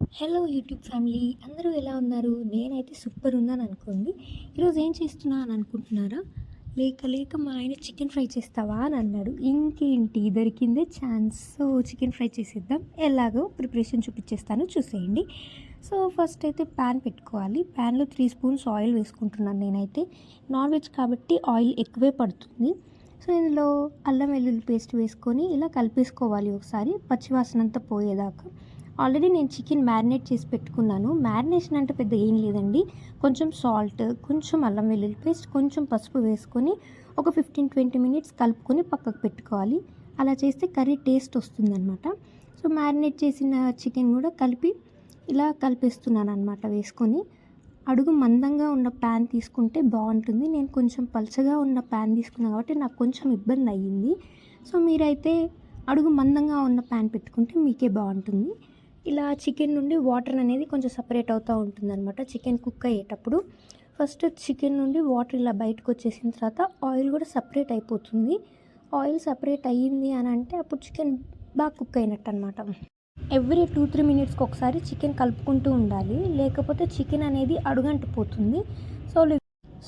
Hello YouTube family అందరూ ఎలా ఉన్నారు? నేనైతే సూపర్ ఉన్నాను అనుకోండి. ఈరోజు ఏం చేస్తున్నా అని అనుకుంటున్నారా? లేక మా ఆయన చికెన్ ఫ్రై చేస్తావా అని అన్నాడు. ఇంకేంటి దొరికిందే ఛాన్స్. సో చికెన్ ఫ్రై చేసేద్దాం. ఎలాగో ప్రిపరేషన్ చూపించేస్తాను చూసేయండి. సో ఫస్ట్ అయితే ప్యాన్ పెట్టుకోవాలి. ప్యాన్లో 3 స్పూన్స్ ఆయిల్ వేసుకుంటున్నాను నేనైతే. నాన్ వెజ్ కాబట్టి ఆయిల్ ఎక్కువే పడుతుంది. సో ఇందులో అల్లం వెల్లుల్లి పేస్ట్ వేసుకొని ఇలా కలిపేసుకోవాలి ఒకసారి పచ్చివాసన అంతా పోయేదాకా. ఆల్రెడీ నేను చికెన్ మ్యారినేట్ చేసి పెట్టుకున్నాను. మ్యారినేషన్ అంటే పెద్ద ఏం లేదండి. కొంచెం సాల్ట్, కొంచెం అల్లం వెల్లుల్లి పేస్ట్, కొంచెం పసుపు వేసుకొని ఒక 15-20 మినిట్స్ కలుపుకొని పక్కకు పెట్టుకోవాలి. అలా చేస్తే కర్రీ టేస్ట్ వస్తుందన్నమాట. సో మ్యారినేట్ చేసిన చికెన్ కూడా కలిపి ఇలా కలిపేస్తున్నాను అనమాట వేసుకొని. అడుగు మందంగా ఉన్న ప్యాన్ తీసుకుంటే బాగుంటుంది. నేను కొంచెం పలచగా ఉన్న ప్యాన్ తీసుకున్నాను కాబట్టి నాకు కొంచెం ఇబ్బంది అయ్యింది. సో మీరైతే అడుగు మందంగా ఉన్న ప్యాన్ పెట్టుకుంటే మీకే బాగుంటుంది. ఇలా చికెన్ నుండి వాటర్ అనేది కొంచెం సపరేట్ అవుతూ ఉంటుందన్నమాట చికెన్ కుక్ అయ్యేటప్పుడు. ఫస్ట్ చికెన్ నుండి వాటర్ ఇలా బయటకు వచ్చేసిన తర్వాత ఆయిల్ కూడా సపరేట్ అయిపోతుంది. ఆయిల్ సపరేట్ అయ్యింది అని అంటే అప్పుడు చికెన్ బాగా కుక్ అయినట్టు అనమాట. ఎవ్రీ 2-3 మినిట్స్కి ఒకసారి చికెన్ కలుపుకుంటూ ఉండాలి, లేకపోతే చికెన్ అనేది అడుగంటిపోతుంది. సో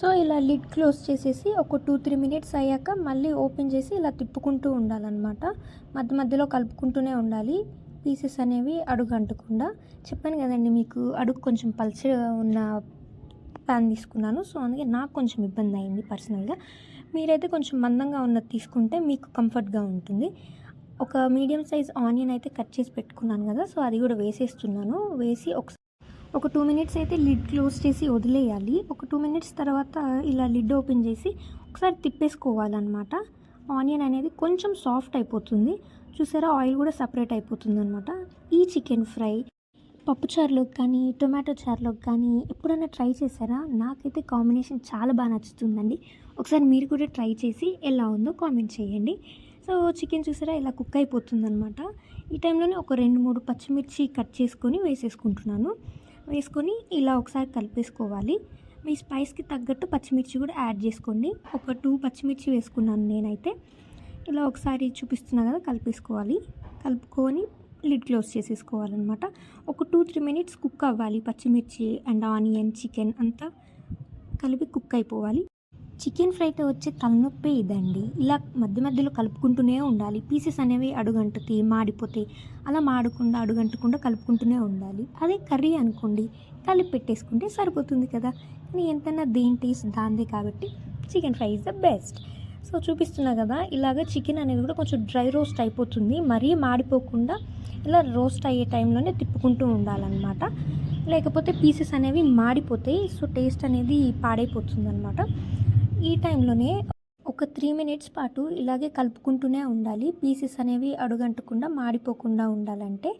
సో ఇలా లిడ్ క్లోజ్ చేసేసి ఒక 2-3 మినిట్స్ అయ్యాక మళ్ళీ ఓపెన్ చేసి ఇలా తిప్పుకుంటూ ఉండాలన్నమాట. మధ్య మధ్యలో కలుపుకుంటూనే ఉండాలి, పీసెస్ అనేవి అడుగు అంటకుండా. చెప్పాను కదండి మీకు అడుగు కొంచెం పల్చగా ఉన్న ప్యాన్ తీసుకున్నాను. సో అందుకే నాకు కొంచెం ఇబ్బంది అయింది పర్సనల్గా. మీరైతే కొంచెం మందంగా ఉన్నది తీసుకుంటే మీకు కంఫర్ట్గా ఉంటుంది. ఒక మీడియం సైజ్ ఆనియన్ అయితే కట్ చేసి పెట్టుకున్నాను కదా, సో అది కూడా వేసేస్తున్నాను. వేసి ఒక 2 మినిట్స్ అయితే లిడ్ క్లోజ్ చేసి వదిలేయాలి. ఒక 2 మినిట్స్ తర్వాత ఇలా లిడ్ ఓపెన్ చేసి ఒకసారి తిప్పేసుకోవాలన్నమాట. ఆనియన్ అనేది కొంచెం సాఫ్ట్ అయిపోతుంది. చూసారా, ఆయిల్ కూడా సపరేట్ అయిపోతుంది అనమాట. ఈ చికెన్ ఫ్రై పప్పుచారులోకి కానీ టొమాటో చారులోకి కానీ ఎప్పుడైనా ట్రై చేశారా? నాకైతే కాంబినేషన్ చాలా బాగా నచ్చుతుందండి. ఒకసారి మీరు కూడా ట్రై చేసి ఎలా ఉందో కామెంట్ చేయండి. సో చికెన్ చూసారా ఇలా కుక్ అయిపోతుందన్నమాట. ఈ టైంలోనే ఒక 2-3 పచ్చిమిర్చి కట్ చేసుకొని వేసేసుకుంటున్నాను. వేసుకొని ఇలా ఒకసారి కలిపేసుకోవాలి. మీ స్పైస్కి తగ్గట్టు పచ్చిమిర్చి కూడా యాడ్ చేసుకోండి. ఒక 2 పచ్చిమిర్చి వేసుకున్నాను నేనైతే. ఇలా ఒకసారి చూపిస్తున్నా కదా, కలిపేసుకోవాలి. కలుపుకొని లిడ్ క్లోజ్ చేసేసుకోవాలన్నమాట. ఒక 2-3 మినిట్స్ కుక్ అవ్వాలి. పచ్చిమిర్చి అండ్ ఆనియన్ చికెన్ అంతా కలిపి కుక్ అయిపోవాలి. చికెన్ ఫ్రైతో వచ్చే తలనొప్పే ఇదండి. ఇలా మధ్య మధ్యలో కలుపుకుంటూనే ఉండాలి. పీసెస్ అనేవి అడుగంటుతాయి, మాడిపోతాయి. అలా మాడకుండా అడుగంటకుండా కలుపుకుంటూనే ఉండాలి. అదే కర్రీ అనుకోండి, కలిపి పెట్టేసుకుంటే సరిపోతుంది కదా. కానీ ఎంతైనా దేని టేస్ట్ దాందే కాబట్టి chicken fry is the best. So చూపిస్తున్నా కదా, ఇలాగ చికెన్ అనేది కూడా కొంచెం డ్రై రోస్ట్ అయిపోతుంది. మరీ మాడిపోకుండా ఇలా రోస్ట్ అయ్యే టైంలోనే తిప్పుకుంటూ ఉండాలన్నమాట. లేకపోతే పీసెస్ అనేవి మాడిపోతాయి. సో టేస్ట్ అనేది పాడైపోతుంది అనమాట. ఈ టైంలోనే ఒక 3 మినిట్స్ పాటు ఇలాగే కలుపుకుంటూనే ఉండాలి. పీసెస్ అనేవి అడుగంటకుండా మాడిపోకుండా ఉండాలంటే.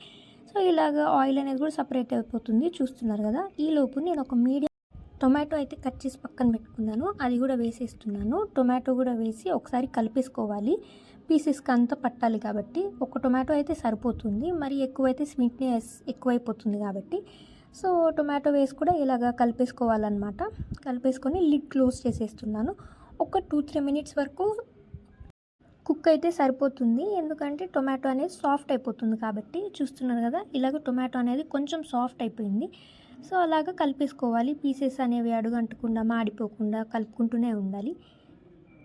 సో ఇలాగ ఆయిల్ అనేది కూడా సపరేట్ అయిపోతుంది. చూస్తున్నారు కదా. ఈలోపు నేను ఒక మీడియం టొమాటో అయితే కట్ చేసి పక్కన పెట్టుకున్నాను. అది కూడా వేసేస్తున్నాను. టొమాటో కూడా వేసి ఒకసారి కలిపేసుకోవాలి. పీసెస్కి అంతా పట్టాలి కాబట్టి ఒక టొమాటో అయితే సరిపోతుంది. మరి ఎక్కువైతే స్వీట్నెస్ ఎక్కువైపోతుంది కాబట్టి. సో టొమాటో వేసి కూడా ఇలాగ కలిపేసుకోవాలన్నమాట. కలిపేసుకొని లిడ్ క్లోజ్ చేసేస్తున్నాను. ఒక 2-3 మినిట్స్ వరకు కుక్ అయితే సరిపోతుంది. ఎందుకంటే టొమాటో అనేది సాఫ్ట్ అయిపోతుంది కాబట్టి. చూస్తున్నారు కదా, ఇలాగ టొమాటో అనేది కొంచెం సాఫ్ట్ అయిపోయింది. సో అలాగ కలిపేసుకోవాలి. పీసెస్ అనేవి అడుగంటకుండా మాడిపోకుండా కలుపుకుంటూనే ఉండాలి.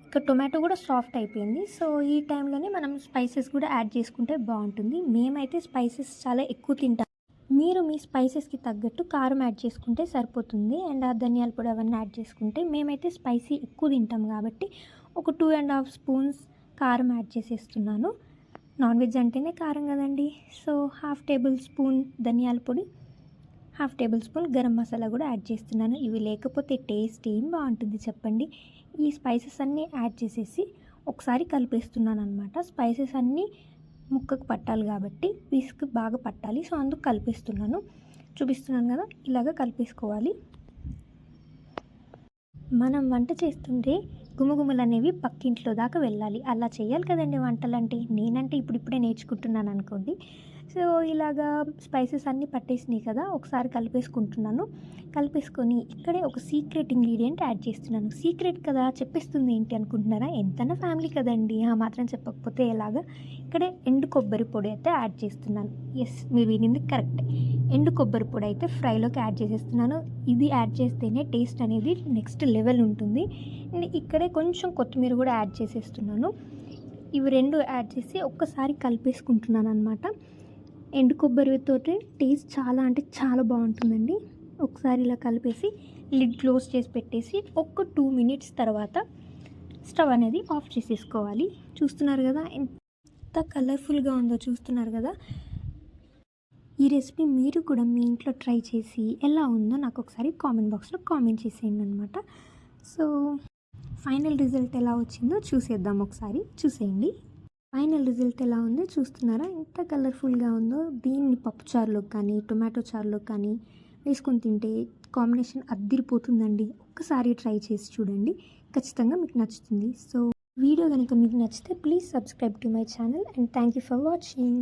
ఇక టొమాటో కూడా సాఫ్ట్ అయిపోయింది. సో ఈ టైంలోనే మనం స్పైసెస్ కూడా యాడ్ చేసుకుంటే బాగుంటుంది. మేమైతే స్పైసెస్ చాలా ఎక్కువ తింటాం. మీరు మీ స్పైసెస్కి తగ్గట్టు కారం యాడ్ చేసుకుంటే సరిపోతుంది. అండ్ ఆ ధనియాల పొడి అవన్నీ యాడ్ చేసుకుంటే, మేమైతే స్పైసీ ఎక్కువ తింటాం కాబట్టి ఒక 2.5 స్పూన్స్ కారం యాడ్ చేసేస్తున్నాను. నాన్ వెజ్ అంటేనే కారం కదండి. సో 1/2 టేబుల్ స్పూన్ ధనియాల పొడి, 1/2 టేబుల్ స్పూన్ గరం మసాలా కూడా యాడ్ చేస్తున్నాను. ఇవి లేకపోతే టేస్ట్ ఏం బాగుంటుంది చెప్పండి. ఈ స్పైసెస్ అన్నీ యాడ్ చేసేసి ఒకసారి కలిపేస్తున్నాను అనమాట. స్పైసెస్ అన్నీ ముక్కకు పట్టాలి కాబట్టి, పీస్కి బాగా పట్టాలి. సో అందుకు కలిపేస్తున్నాను. చూపిస్తున్నాను కదా, ఇలాగ కలిపేసుకోవాలి. మనం వంట చేస్తుంటే గుమగుమలు అనేవి పక్కింట్లో దాకా వెళ్ళాలి. అలా చేయాలి కదండి వంటలు అంటే. నేనంటే ఇప్పుడిప్పుడే నేర్చుకుంటున్నాను అనుకోండి. సో ఇలాగా స్పైసెస్ అన్నీ పట్టేసినాయి కదా, ఒకసారి కలిపేసుకుంటున్నాను. కలిపేసుకొని ఇక్కడే ఒక సీక్రెట్ ఇంగ్రీడియంట్ యాడ్ చేస్తున్నాను. సీక్రెట్ కదా, చెప్పేస్తుంది ఏంటి అనుకుంటున్నారా? ఎంతైనా ఫ్యామిలీ కదండి, ఆ మాత్రం చెప్పకపోతే ఎలాగా. ఇక్కడే ఎండు కొబ్బరి పొడి అయితే యాడ్ చేస్తున్నాను. ఎస్, మీరు వినింది కరెక్ట్. ఎండు కొబ్బరి పొడి అయితే ఫ్రైలోకి యాడ్ చేసేస్తున్నాను. ఇది యాడ్ చేస్తేనే టేస్ట్ అనేది నెక్స్ట్ లెవెల్ ఉంటుంది. ఇక్కడే కొంచెం కొత్తిమీర కూడా యాడ్ చేసేస్తున్నాను. ఇవి రెండు యాడ్ చేసి ఒక్కసారి కలిపేసుకుంటున్నాను అనమాట. ఎండు కొబ్బరితోటి టేస్ట్ చాలా అంటే చాలా బాగుంటుందండి. ఒకసారి ఇలా కలిపేసి లిడ్ క్లోజ్ చేసి పెట్టేసి ఒక 2 minutes తర్వాత స్టవ్ అనేది ఆఫ్ చేసేసుకోవాలి. చూస్తున్నారు కదా ఎంత కలర్ఫుల్గా ఉందో, చూస్తున్నారు కదా. ఈ రెసిపీ మీరు కూడా మీ ఇంట్లో ట్రై చేసి ఎలా ఉందో నాకు ఒకసారి కామెంట్ బాక్స్లో కామెంట్ చేసేయండి అనమాట. సో ఫైనల్ రిజల్ట్ ఎలా వచ్చిందో చూసేద్దాం, ఒకసారి చూసేయండి. ఫైనల్ రిజల్ట్ ఎలా ఉందో చూస్తున్నారా, ఎంత కలర్ఫుల్గా ఉందో. దీన్ని పప్పుచారులో కానీ టొమాటో చారులో కానీ వేసుకొని తింటే కాంబినేషన్ అద్దిరిపోతుందండి. ఒక్కసారి ట్రై చేసి చూడండి, ఖచ్చితంగా మీకు నచ్చుతుంది. సో వీడియో కనుక మీకు నచ్చితే please subscribe to my channel and thank you for watching.